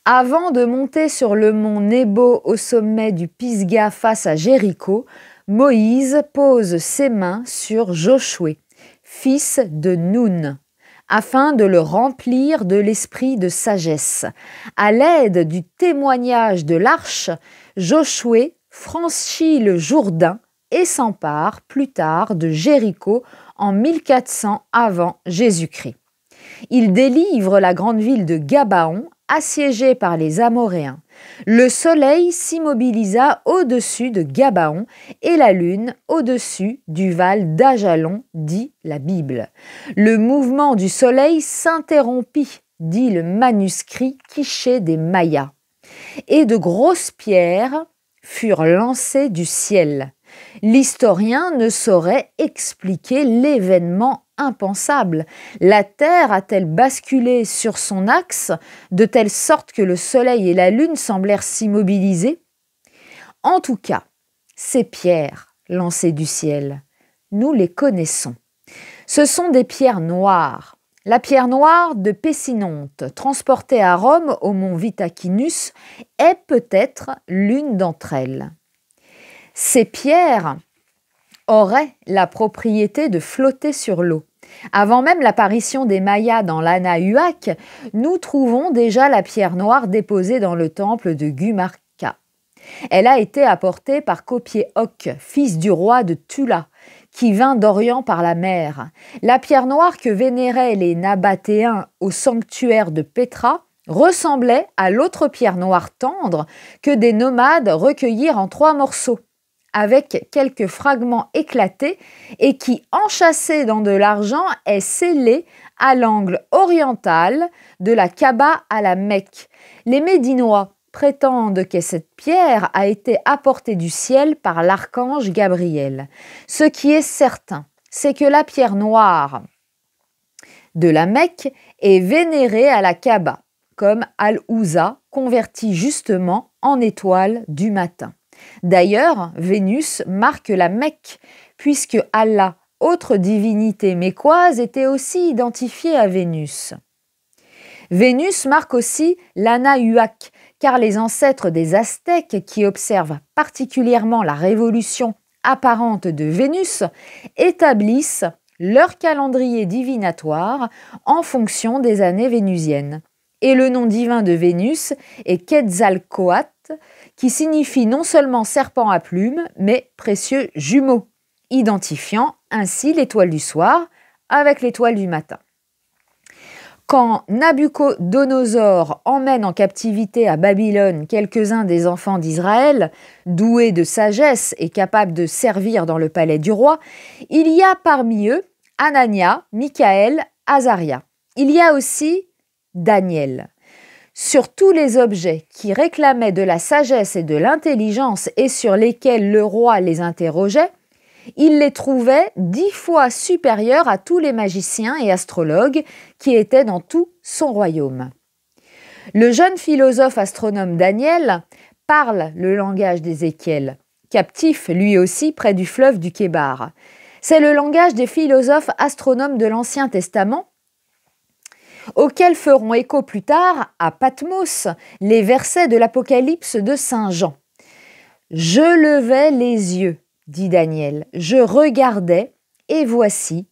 Avant de monter sur le mont Nebo au sommet du Pisga face à Jéricho, Moïse pose ses mains sur Josué, fils de Nun, afin de le remplir de l'esprit de sagesse. À l'aide du témoignage de l'arche, Josué franchit le Jourdain et s'empare plus tard de Jéricho en 1400 avant Jésus-Christ. Il délivre la grande ville de Gabaon, assiégée par les Amoréens. Le soleil s'immobilisa au-dessus de Gabaon et la lune au-dessus du val d'Ajalon, dit la Bible. Le mouvement du soleil s'interrompit, dit le manuscrit Quiché des Mayas, et de grosses pierres furent lancées du ciel. L'historien ne saurait expliquer l'événement impensable. La Terre a-t-elle basculé sur son axe de telle sorte que le Soleil et la Lune semblèrent s'immobiliser? En tout cas, ces pierres lancées du ciel, nous les connaissons. Ce sont des pierres noires. La pierre noire de Pessinonte, transportée à Rome au mont Vitacinus, est peut-être l'une d'entre elles. Ces pierres auraient la propriété de flotter sur l'eau. Avant même l'apparition des Mayas dans l'Anahuac, nous trouvons déjà la pierre noire déposée dans le temple de Gumarca. Elle a été apportée par Copiéoc, fils du roi de Tula, qui vint d'Orient par la mer. La pierre noire que vénéraient les Nabatéens au sanctuaire de Pétra ressemblait à l'autre pierre noire tendre que des nomades recueillirent en 3 morceaux, avec quelques fragments éclatés et qui, enchâssée dans de l'argent, est scellée à l'angle oriental de la Kaaba à la Mecque. Les Médinois prétendent que cette pierre a été apportée du ciel par l'archange Gabriel. Ce qui est certain, c'est que la pierre noire de la Mecque est vénérée à la Kaaba, comme Al-Ouza, convertie justement en étoile du matin. D'ailleurs, Vénus marque la Mecque, puisque Allah, autre divinité mécoise, était aussi identifiée à Vénus. Vénus marque aussi l'Anahuac, car les ancêtres des Aztèques, qui observent particulièrement la révolution apparente de Vénus, établissent leur calendrier divinatoire en fonction des années vénusiennes. Et le nom divin de Vénus est Quetzalcoatl, qui signifie non seulement serpent à plumes, mais précieux jumeau, identifiant ainsi l'étoile du soir avec l'étoile du matin. Quand Nabuchodonosor emmène en captivité à Babylone quelques-uns des enfants d'Israël, doués de sagesse et capables de servir dans le palais du roi, il y a parmi eux Anania, Michaël, Azaria. Il y a aussi Daniel. Sur tous les objets qui réclamaient de la sagesse et de l'intelligence et sur lesquels le roi les interrogeait, il les trouvait 10 fois supérieurs à tous les magiciens et astrologues qui étaient dans tout son royaume. Le jeune philosophe astronome Daniel parle le langage d'Ézéchiel, captif lui aussi près du fleuve du Kébar. C'est le langage des philosophes astronomes de l'Ancien Testament, auxquels feront écho plus tard, à Patmos, les versets de l'Apocalypse de Saint Jean. « Je levai les yeux, dit Daniel, je regardais, et voici,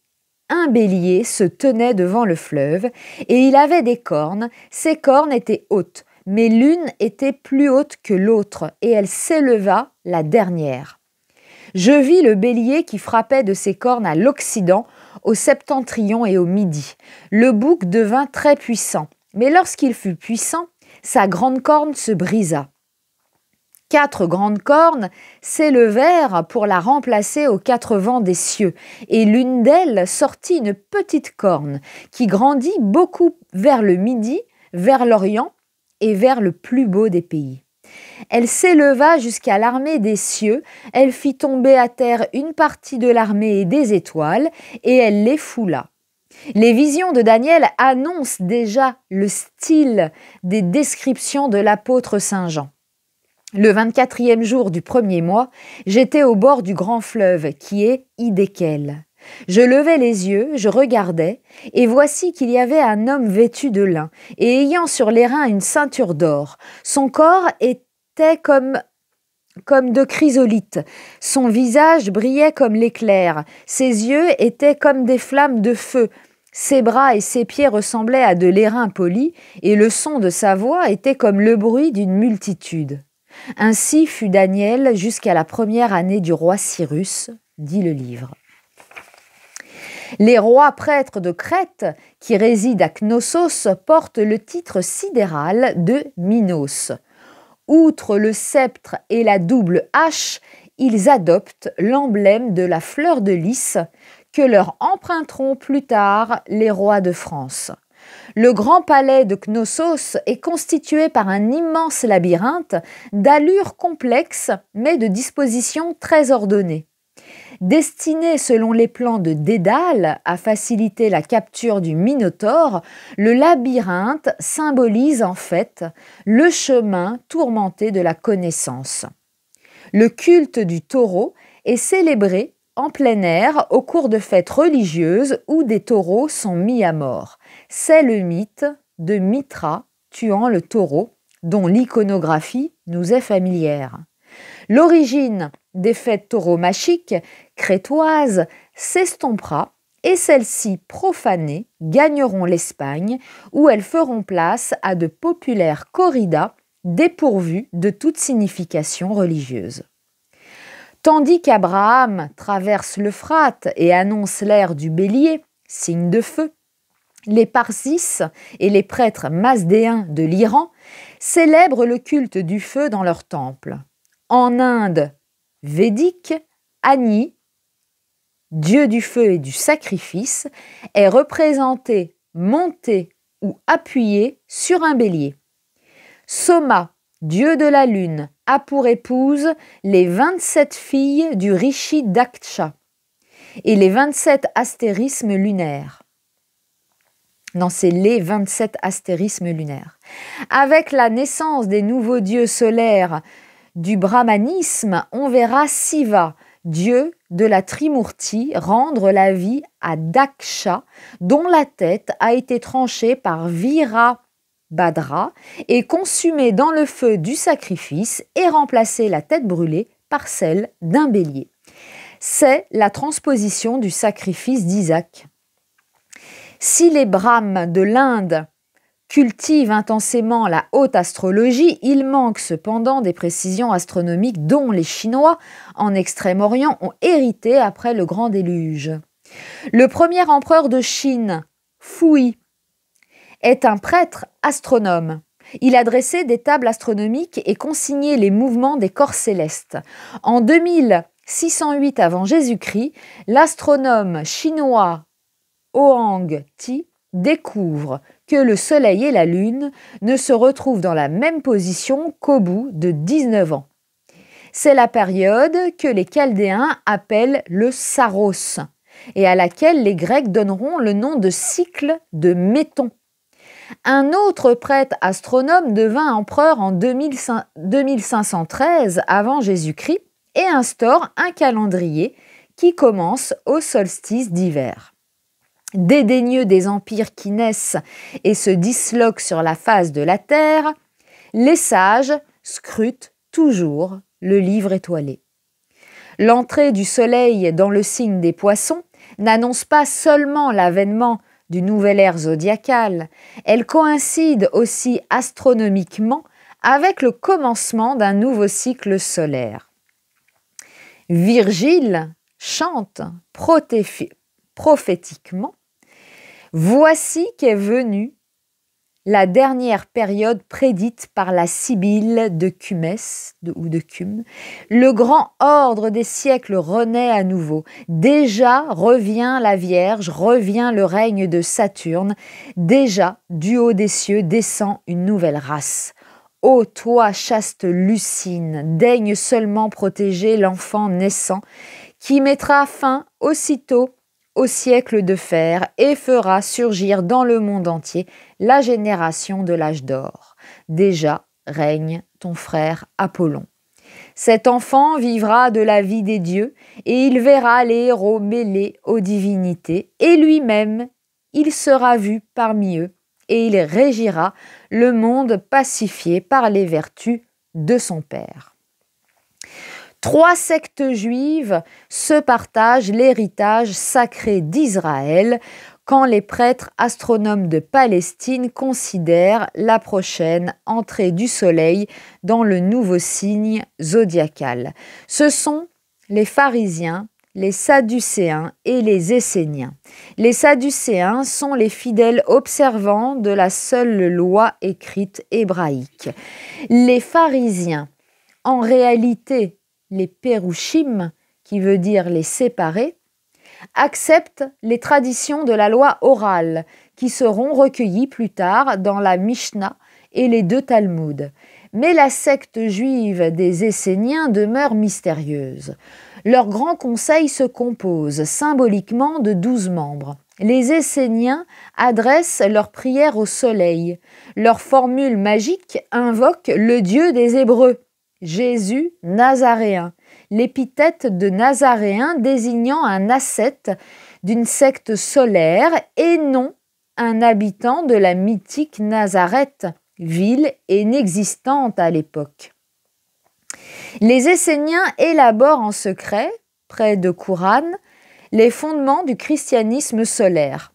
un bélier se tenait devant le fleuve, et il avait des cornes, ses cornes étaient hautes, mais l'une était plus haute que l'autre, et elle s'éleva la dernière. Je vis le bélier qui frappait de ses cornes à l'Occident, au septentrion et au midi. Le bouc devint très puissant, mais lorsqu'il fut puissant, sa grande corne se brisa. 4 grandes cornes s'élevèrent pour la remplacer aux 4 vents des cieux, et l'une d'elles sortit une petite corne qui grandit beaucoup vers le midi, vers l'Orient et vers le plus beau des pays. Elle s'éleva jusqu'à l'armée des cieux, elle fit tomber à terre une partie de l'armée et des étoiles, et elle les foula. Les visions de Daniel annoncent déjà le style des descriptions de l'apôtre Saint Jean. Le 24e jour du 1er mois, j'étais au bord du grand fleuve qui est Hidékel. Je levai les yeux, je regardai, et voici qu'il y avait un homme vêtu de lin, et ayant sur les reins une ceinture d'or. Son corps était comme de chrysolite, son visage brillait comme l'éclair, ses yeux étaient comme des flammes de feu, ses bras et ses pieds ressemblaient à de l'airain poli, et le son de sa voix était comme le bruit d'une multitude. Ainsi fut Daniel jusqu'à la première année du roi Cyrus, dit le livre. Les rois prêtres de Crète, qui résident à Knossos, portent le titre sidéral de Minos. Outre le sceptre et la double hache, ils adoptent l'emblème de la fleur de lys que leur emprunteront plus tard les rois de France. Le grand palais de Knossos est constitué par un immense labyrinthe d'allure complexe mais de disposition très ordonnée. Destiné selon les plans de Dédale à faciliter la capture du Minotaure, le labyrinthe symbolise en fait le chemin tourmenté de la connaissance. Le culte du taureau est célébré en plein air au cours de fêtes religieuses où des taureaux sont mis à mort. C'est le mythe de Mithra tuant le taureau, dont l'iconographie nous est familière. L'origine des fêtes tauromachiques crétoises s'estompera et celles-ci profanées gagneront l'Espagne où elles feront place à de populaires corridas dépourvues de toute signification religieuse. Tandis qu'Abraham traverse l'Euphrate et annonce l'ère du bélier, signe de feu, les Parsis et les prêtres mazdéens de l'Iran célèbrent le culte du feu dans leurs temples. En Inde védique, Agni, dieu du feu et du sacrifice, est représenté monté ou appuyé sur un bélier. Soma, dieu de la lune, a pour épouse les 27 filles du rishi Daksha et les 27 astérismes lunaires. Non, c'est les 27 astérismes lunaires. Avec la naissance des nouveaux dieux solaires du brahmanisme, on verra Siva, dieu de la Trimurti, rendre la vie à Daksha, dont la tête a été tranchée par Virabhadra et consumée dans le feu du sacrifice et remplacer la tête brûlée par celle d'un bélier. C'est la transposition du sacrifice d'Isaac. Si les Brahmes de l'Inde cultivent intensément la haute astrologie, il manque cependant des précisions astronomiques dont les Chinois, en Extrême-Orient, ont hérité après le grand déluge. Le premier empereur de Chine, Fui, est un prêtre astronome. Il a dressé des tables astronomiques et consigné les mouvements des corps célestes. En 2608 avant Jésus-Christ, l'astronome chinois Hoang Ti découvre que le Soleil et la Lune ne se retrouvent dans la même position qu'au bout de 19 ans. C'est la période que les Chaldéens appellent le Saros et à laquelle les Grecs donneront le nom de cycle de Méton. Un autre prêtre astronome devint empereur en 2513 avant Jésus-Christ et instaure un calendrier qui commence au solstice d'hiver. Dédaigneux des empires qui naissent et se disloquent sur la face de la terre, les sages scrutent toujours le livre étoilé. L'entrée du soleil dans le signe des poissons n'annonce pas seulement l'avènement d'une nouvelle ère zodiacale, elle coïncide aussi astronomiquement avec le commencement d'un nouveau cycle solaire. Virgile chante prophétiquement: « Voici qu'est venue la dernière période prédite par la Sibylle de Cumès, de Cume. Le grand ordre des siècles renaît à nouveau. Déjà revient la Vierge, revient le règne de Saturne. Déjà, du haut des cieux, descend une nouvelle race. Ô toi, chaste Lucine, daigne seulement protéger l'enfant naissant, qui mettra fin aussitôt au siècle de fer et fera surgir dans le monde entier la génération de l'âge d'or. Déjà règne ton frère Apollon. » Cet enfant vivra de la vie des dieux, et il verra les héros mêlés aux divinités, et lui-même, il sera vu parmi eux, et il régira le monde pacifié par les vertus de son Père. 3 sectes juives se partagent l'héritage sacré d'Israël quand les prêtres astronomes de Palestine considèrent la prochaine entrée du soleil dans le nouveau signe zodiacal. Ce sont les pharisiens, les sadducéens et les esséniens. Les sadducéens sont les fidèles observants de la seule loi écrite hébraïque. Les pharisiens, en réalité les pérouchim, qui veut dire les séparés, acceptent les traditions de la loi orale qui seront recueillies plus tard dans la Mishnah et les 2 Talmuds. Mais la secte juive des Esséniens demeure mystérieuse. Leur grand conseil se compose symboliquement de 12 membres. Les Esséniens adressent leurs prières au soleil. Leur formule magique invoque le Dieu des Hébreux, Jésus Nazaréen, l'épithète de Nazaréen désignant un ascète d'une secte solaire et non un habitant de la mythique Nazareth, ville inexistante à l'époque. Les Esséniens élaborent en secret, près de Qumran, les fondements du christianisme solaire.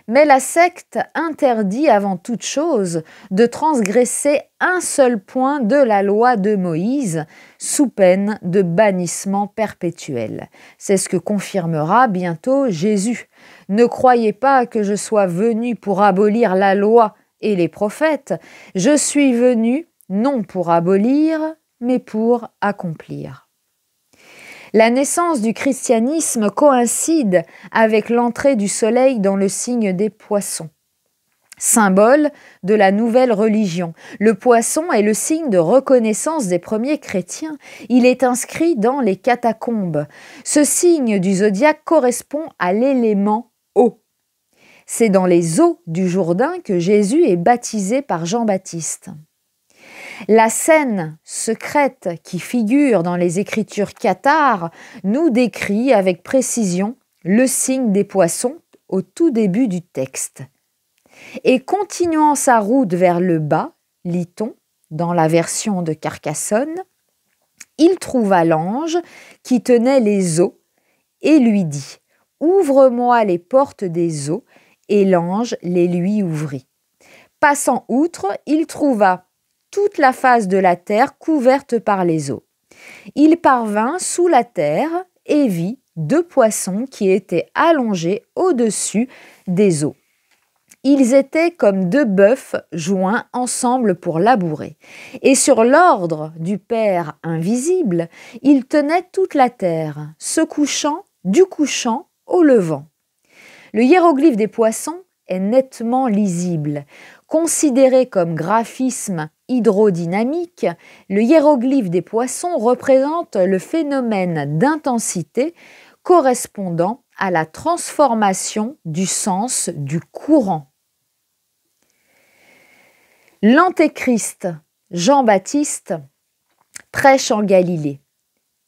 Mais la secte interdit avant toute chose de transgresser un seul point de la loi de Moïse, sous peine de bannissement perpétuel. C'est ce que confirmera bientôt Jésus. « Ne croyez pas que je sois venu pour abolir la loi et les prophètes. Je suis venu non pour abolir, mais pour accomplir. » La naissance du christianisme coïncide avec l'entrée du soleil dans le signe des poissons. Symbole de la nouvelle religion, le poisson est le signe de reconnaissance des premiers chrétiens. Il est inscrit dans les catacombes. Ce signe du zodiaque correspond à l'élément eau. C'est dans les eaux du Jourdain que Jésus est baptisé par Jean-Baptiste. La scène secrète qui figure dans les écritures cathares nous décrit avec précision le signe des poissons au tout début du texte. Et continuant sa route vers le bas, lit-on, dans la version de Carcassonne, il trouva l'ange qui tenait les eaux et lui dit « Ouvre-moi les portes des eaux », et l'ange les lui ouvrit. Passant outre, il trouva toute la face de la terre couverte par les eaux. Il parvint sous la terre et vit 2 poissons qui étaient allongés au-dessus des eaux. Ils étaient comme 2 bœufs joints ensemble pour labourer. Et sur l'ordre du Père invisible, ils tenaient toute la terre, se couchant du couchant au levant. Le hiéroglyphe des poissons est nettement lisible. Considéré comme graphisme hydrodynamique, le hiéroglyphe des poissons représente le phénomène d'intensité correspondant à la transformation du sens du courant. L'Antéchrist, Jean-Baptiste, prêche en Galilée.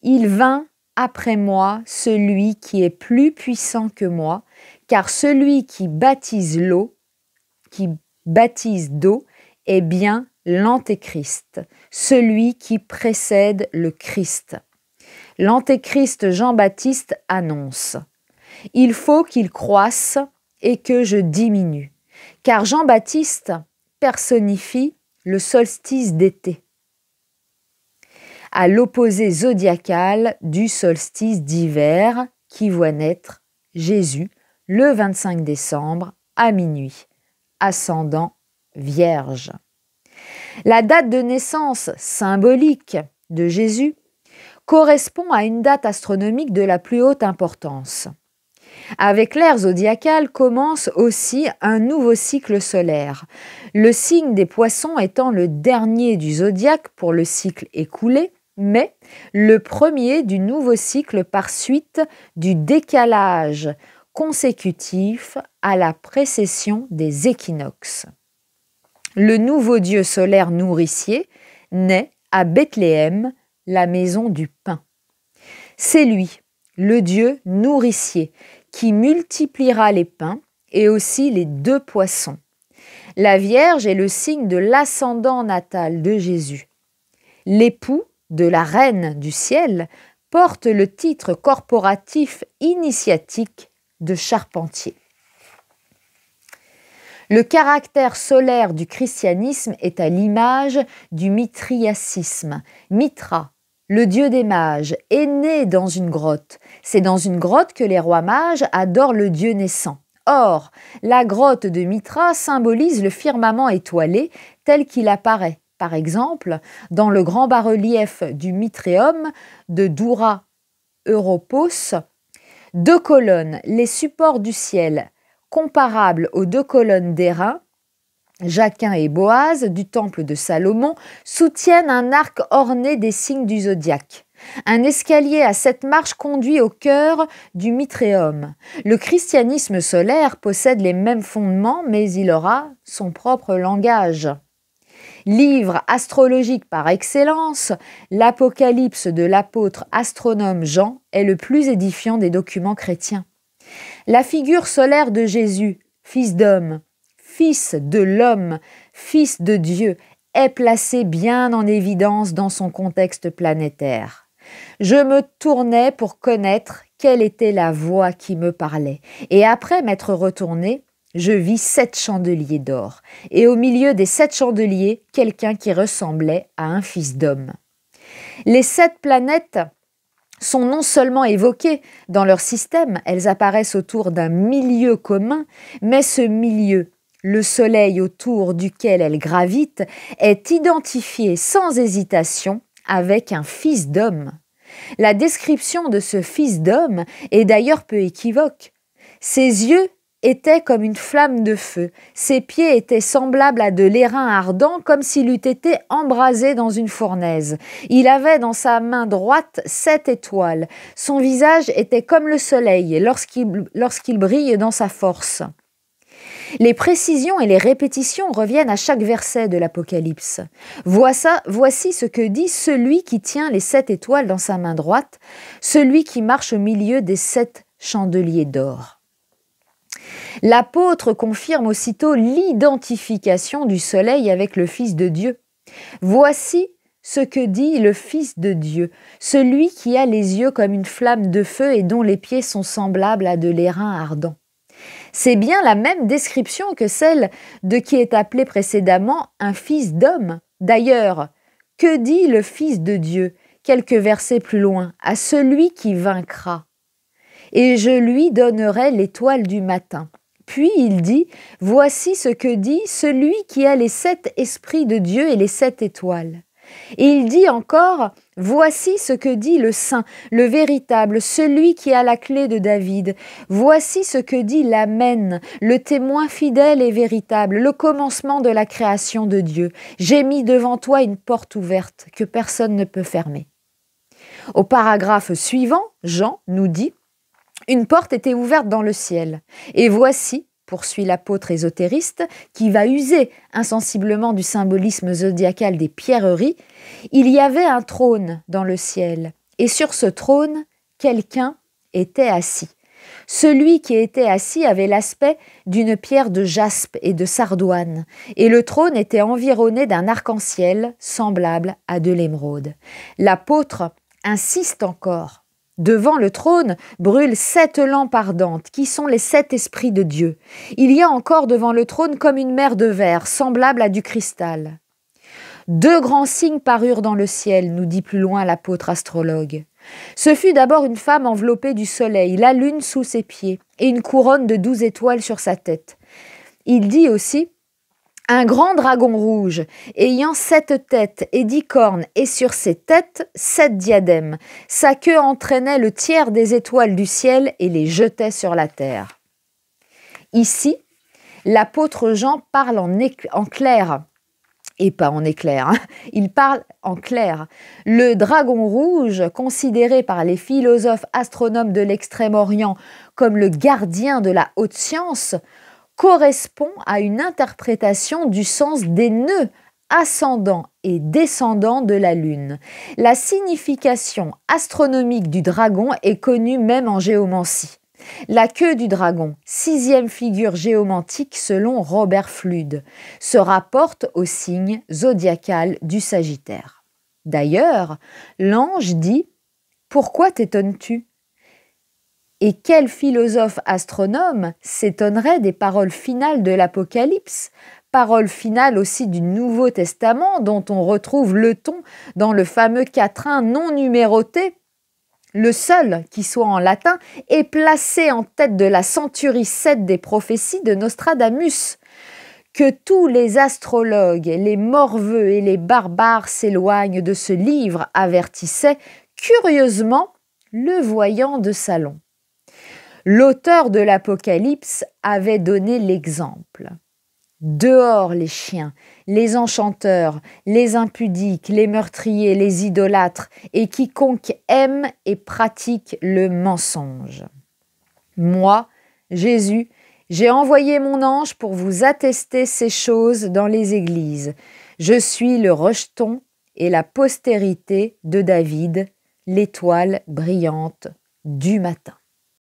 Il vint après moi celui qui est plus puissant que moi, car celui qui baptise d'eau est bien l'Antéchrist, celui qui précède le Christ. L'Antéchrist Jean-Baptiste annonce « Il faut qu'il croisse et que je diminue », car Jean-Baptiste personnifie le solstice d'été, à l'opposé zodiacal du solstice d'hiver qui voit naître Jésus le 25 décembre à minuit, ascendant Vierge. La date de naissance symbolique de Jésus correspond à une date astronomique de la plus haute importance. Avec l'ère zodiacale commence aussi un nouveau cycle solaire, le signe des poissons étant le dernier du zodiaque pour le cycle écoulé, mais le premier du nouveau cycle par suite du décalage consécutif à la précession des équinoxes. Le nouveau dieu solaire nourricier naît à Bethléem la maison du pain. C'est lui, le Dieu nourricier, qui multipliera les pains et aussi les 2 poissons. La Vierge est le signe de l'ascendant natal de Jésus. L'époux de la Reine du ciel porte le titre corporatif initiatique de charpentier. Le caractère solaire du christianisme est à l'image du mitriacisme. Mitra, le dieu des mages, est né dans une grotte. C'est dans une grotte que les rois mages adorent le dieu naissant. Or, la grotte de Mitra symbolise le firmament étoilé tel qu'il apparaît, par exemple, dans le grand bas-relief du Mitréum de Doura Europos, 2 colonnes, les supports du ciel, comparables aux 2 colonnes d'airain, Jacquin et Boaz, du temple de Salomon, soutiennent un arc orné des signes du zodiaque. Un escalier à 7 marches conduit au cœur du Mitréum. Le christianisme solaire possède les mêmes fondements, mais il aura son propre langage. Livre astrologique par excellence, l'Apocalypse de l'apôtre astronome Jean est le plus édifiant des documents chrétiens. La figure solaire de Jésus, fils d'homme, fils de l'homme, fils de Dieu, est placée bien en évidence dans son contexte planétaire. Je me tournais pour connaître quelle était la voix qui me parlait, et après m'être retourné, je vis 7 chandeliers d'or, et au milieu des 7 chandeliers, quelqu'un qui ressemblait à un fils d'homme. Les 7 planètes sont non seulement évoquées dans leur système, elles apparaissent autour d'un milieu commun, mais ce milieu, le soleil autour duquel elles gravitent, est identifié sans hésitation avec un fils d'homme. La description de ce fils d'homme est d'ailleurs peu équivoque. Ses yeux étaient comme une flamme de feu, ses pieds étaient semblables à de l'airain ardent, comme s'il eût été embrasé dans une fournaise. Il avait dans sa main droite 7 étoiles. Son visage était comme le soleil lorsqu'il brille dans sa force. Les précisions et les répétitions reviennent à chaque verset de l'Apocalypse. Voici ce que dit celui qui tient les 7 étoiles dans sa main droite, celui qui marche au milieu des 7 chandeliers d'or. L'apôtre confirme aussitôt l'identification du soleil avec le Fils de Dieu. Voici ce que dit le Fils de Dieu, celui qui a les yeux comme une flamme de feu et dont les pieds sont semblables à de l'airain ardent. C'est bien la même description que celle de qui est appelé précédemment un fils d'homme. D'ailleurs, que dit le Fils de Dieu, quelques versets plus loin, à celui qui vaincra? Et je lui donnerai l'étoile du matin. Puis il dit, voici ce que dit celui qui a les 7 esprits de Dieu et les 7 étoiles. Et il dit encore, voici ce que dit le Saint, le véritable, celui qui a la clé de David. Voici ce que dit l'Amen, le témoin fidèle et véritable, le commencement de la création de Dieu. J'ai mis devant toi une porte ouverte que personne ne peut fermer. Au paragraphe suivant, Jean nous dit, une porte était ouverte dans le ciel. Et voici, poursuit l'apôtre ésotériste, qui va user insensiblement du symbolisme zodiacal des pierreries, il y avait un trône dans le ciel. Et sur ce trône, quelqu'un était assis. Celui qui était assis avait l'aspect d'une pierre de jaspe et de sardoine, et le trône était environné d'un arc-en-ciel semblable à de l'émeraude. L'apôtre insiste encore. Devant le trône brûlent 7 lampes ardentes, qui sont les 7 esprits de Dieu. Il y a encore devant le trône comme une mer de verre, semblable à du cristal. 2 grands signes parurent dans le ciel, nous dit plus loin l'apôtre astrologue. Ce fut d'abord une femme enveloppée du soleil, la lune sous ses pieds, et une couronne de 12 étoiles sur sa tête. Il dit aussi un grand dragon rouge, ayant 7 têtes et 10 cornes, et sur ses têtes 7 diadèmes. Sa queue entraînait le tiers des étoiles du ciel et les jetait sur la terre. Ici, l'apôtre Jean parle en clair, et pas en éclair, il parle en clair. Le dragon rouge, considéré par les philosophes astronomes de l'Extrême-Orient comme le gardien de la haute science, correspond à une interprétation du sens des nœuds ascendant et descendant de la Lune. La signification astronomique du dragon est connue même en géomancie. La queue du dragon, 6e figure géomantique selon Robert Fludd, se rapporte au signe zodiacal du Sagittaire. D'ailleurs, l'ange dit « Pourquoi t'étonnes-tu » Et quel philosophe astronome s'étonnerait des paroles finales de l'Apocalypse, paroles finales aussi du Nouveau Testament dont on retrouve le ton dans le fameux quatrain non numéroté, le seul qui soit en latin, est placé en tête de la centurie 7 des prophéties de Nostradamus. Que tous les astrologues, les morveux et les barbares s'éloignent de ce livre, avertissait curieusement le voyant de salon. L'auteur de l'Apocalypse avait donné l'exemple. Dehors les chiens, les enchanteurs, les impudiques, les meurtriers, les idolâtres et quiconque aime et pratique le mensonge. Moi, Jésus, j'ai envoyé mon ange pour vous attester ces choses dans les églises. Je suis le rejeton et la postérité de David, l'étoile brillante du matin.